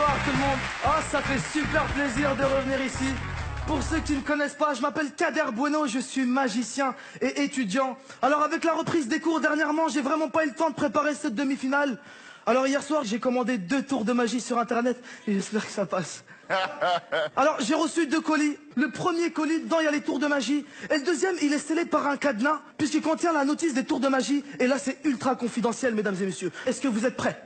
Bonsoir tout le monde. Ah, ça fait super plaisir de revenir ici. Pour ceux qui ne me connaissent pas, je m'appelle Kader Bueno, je suis magicien et étudiant. Alors avec la reprise des cours dernièrement, j'ai vraiment pas eu le temps de préparer cette demi-finale. Alors hier soir, j'ai commandé 2 tours de magie sur internet et j'espère que ça passe. Alors j'ai reçu 2 colis. Le premier colis, dedans il y a les tours de magie. Et le deuxième, il est scellé par un cadenas puisqu'il contient la notice des tours de magie. Et là c'est ultra confidentiel, mesdames et messieurs. Est-ce que vous êtes prêts?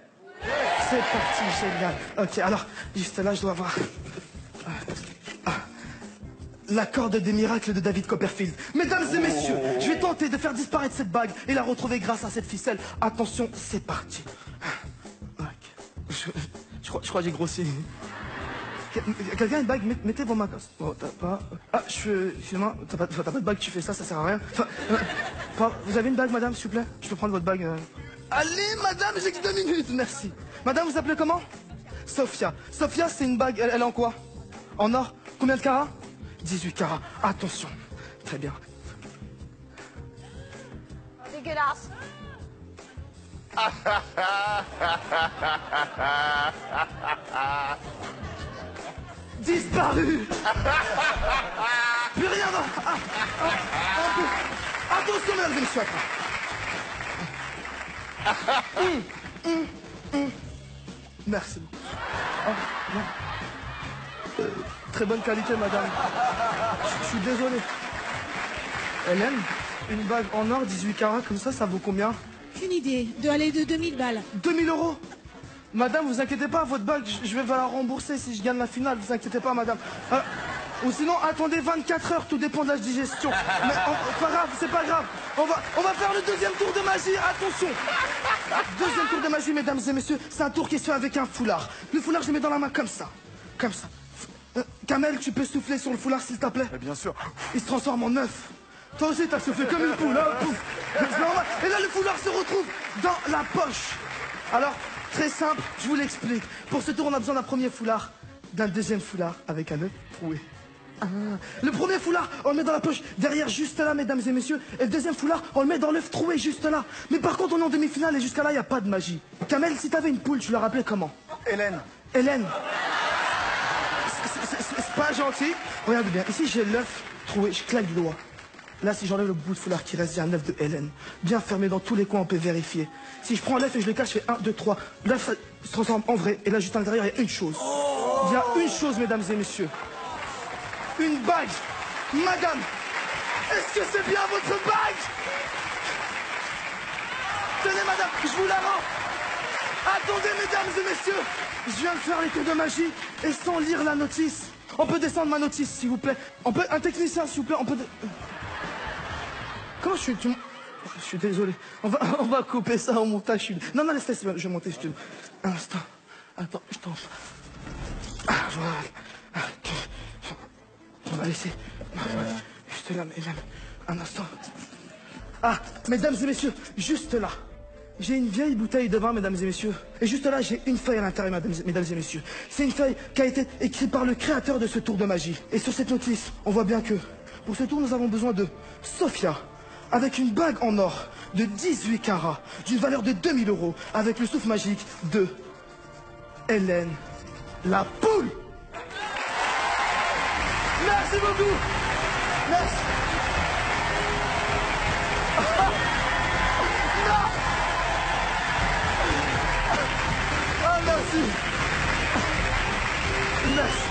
C'est parti, génial. Ok, alors, juste là, je dois avoir... la corde des miracles de David Copperfield. Mesdames et messieurs, je vais tenter de faire disparaître cette bague et la retrouver grâce à cette ficelle. Attention, c'est parti. Okay. Je crois que j'ai grossi. Quelqu'un a une bague? Mettez vos mains. Oh, t'as pas... Ah, excusez-moi, t'as pas de bague, tu fais ça sert à rien. Enfin, vous avez une bague, madame, s'il vous plaît? Je peux prendre votre bague Allez, madame, j'ai que 2 minutes, merci. Madame, vous appelez comment? Sophia. Sophia, c'est une bague, elle est en quoi? En or? Combien de carats? 18 carats. Attention. Très bien. Dégueulasse. Disparu. Plus rien va. Attention, mesdames et messieurs. Merci beaucoup. Très bonne qualité, madame. Je suis désolé. Hélène, une bague en or, 18 carats, comme ça vaut combien? Une idée, de aller de 2000 balles. 2000 €. Madame, vous inquiétez pas, votre bague, je vais vous la rembourser si je gagne la finale, vous inquiétez pas, madame. Ou sinon, attendez 24 heures, tout dépend de la digestion. Mais pas grave, c'est pas grave. On va faire le deuxième tour de magie, attention. Deuxième tour de magie, mesdames et messieurs, c'est un tour qui se fait avec un foulard. Le foulard, je le mets dans la main comme ça. Comme ça. Kamel, tu peux souffler sur le foulard, s'il te plaît? Bien sûr. Il se transforme en œuf. Toi aussi, t'as soufflé comme une poule, hein, pouf. C'est normal. Et là, le foulard se retrouve dans la poche. Alors, très simple, je vous l'explique. Pour ce tour, on a besoin d'un premier foulard, d'un deuxième foulard avec un œuf troué. Le premier foulard, on le met dans la poche, derrière, juste là, mesdames et messieurs. Et le deuxième foulard, on le met dans l'œuf troué, juste là. Mais par contre, on est en demi-finale et jusqu'à là, il n'y a pas de magie. Kamel, si t'avais une poule, tu la rappelais comment? Hélène. Hélène. C'est pas gentil. Regarde bien, ici j'ai l'œuf troué, je claque du doigt. Là, si j'enlève le bout de foulard qui reste, il y a un œuf de Hélène. Bien fermé dans tous les coins, on peut vérifier. Si je prends l'œuf et je le cache, je fais 1, 2, 3. L'œuf se transforme en vrai. Et là, juste à l'intérieur, il y a une chose. Il y a une chose, mesdames et messieurs. Une bague. Madame, est-ce que c'est bien votre bague? Tenez, madame, je vous la rends. Attendez, mesdames et messieurs. Je viens de faire les tours de magie et sans lire la notice. On peut descendre ma notice, s'il vous plaît. Un technicien, s'il vous plaît, on peut... Comment je suis désolé. On va couper ça au montage. Non, laisse, je vais monter, je te... Un instant. Attends, je t'en... Voilà. On va laisser... Juste là, mesdames. Un instant. Mesdames et messieurs, juste là. J'ai une vieille bouteille de vin, mesdames et messieurs. Et juste là, j'ai une feuille à l'intérieur, mesdames et messieurs. C'est une feuille qui a été écrite par le créateur de ce tour de magie. Et sur cette notice, on voit bien que, pour ce tour, nous avons besoin de Sophia, avec une bague en or de 18 carats, d'une valeur de 2000 €, avec le souffle magique de Hélène, la poule. Merci beaucoup. Merci. Merci.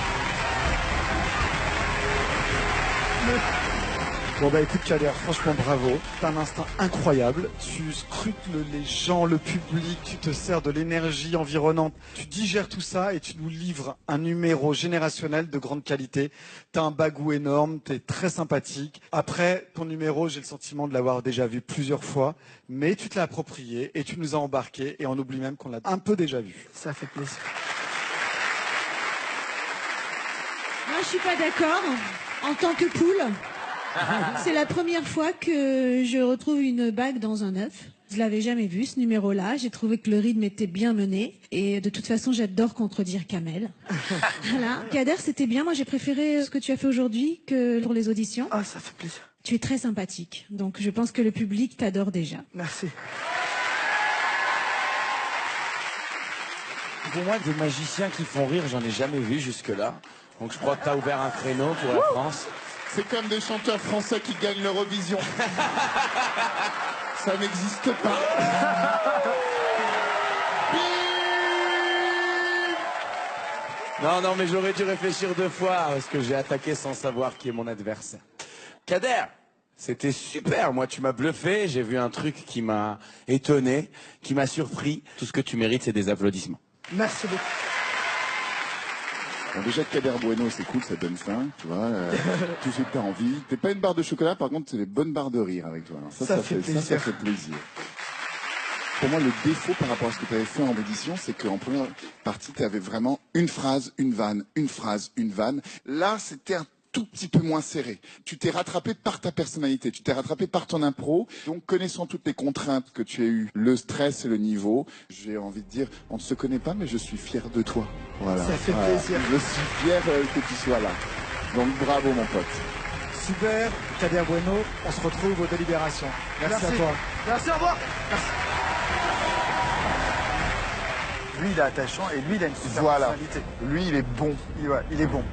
Bon bah écoute Kader, franchement bravo, t'as un instinct incroyable, tu scrutes les gens, le public, tu te sers de l'énergie environnante, tu digères tout ça et tu nous livres un numéro générationnel de grande qualité. T'as un bagou énorme, t'es très sympathique. Après, ton numéro, j'ai le sentiment de l'avoir déjà vu plusieurs fois, mais tu te l'as approprié et tu nous as embarqué et on oublie même qu'on l'a un peu déjà vu. Ça fait plaisir. Moi, je suis pas d'accord. En tant que poule, c'est la première fois que je retrouve une bague dans un œuf. Je l'avais jamais vu, ce numéro-là. J'ai trouvé que le rythme était bien mené. Et de toute façon, j'adore contredire Kamel. Voilà. Kader, c'était bien. Moi, j'ai préféré ce que tu as fait aujourd'hui que pour les auditions. Ça fait plaisir. Tu es très sympathique. Donc, je pense que le public t'adore déjà. Merci. pour moi, des magiciens qui font rire, j'en ai jamais vu jusque-là. Donc je crois que t'as ouvert un créneau pour la France. C'est comme des chanteurs français qui gagnent l'Eurovision. Ça n'existe pas. Non, mais j'aurais dû réfléchir 2 fois parce que j'ai attaqué sans savoir qui est mon adversaire. Kader, c'était super. Moi, tu m'as bluffé. J'ai vu un truc qui m'a étonné, qui m'a surpris. Tout ce que tu mérites, c'est des applaudissements. Merci beaucoup. Bon, déjà, Kader Bueno, c'est cool, ça donne faim, tu vois. Tout ce que t'as envie. T'es pas une barre de chocolat, par contre, c'est des bonnes barres de rire avec toi. Alors, Ça fait plaisir. Ça fait plaisir. Pour moi, le défaut par rapport à ce que tu avais fait en édition, c'est qu'en première partie, tu avais vraiment une phrase, une vanne, une phrase, une vanne. Là, c'était un tout petit peu moins serré. Tu t'es rattrapé par ta personnalité, tu t'es rattrapé par ton impro. Donc, connaissant toutes les contraintes que tu as eues, le stress et le niveau, j'ai envie de dire, on ne se connaît pas, mais je suis fier de toi. Voilà. Ça fait plaisir. Je suis fier que tu sois là. Donc, bravo, mon pote. Super, Kader Bueno, on se retrouve aux délibérations. Merci à toi. Merci, au revoir. Merci. Lui, il est attachant et lui, il a une super Voilà. personnalité. Lui, il est bon. Il est bon.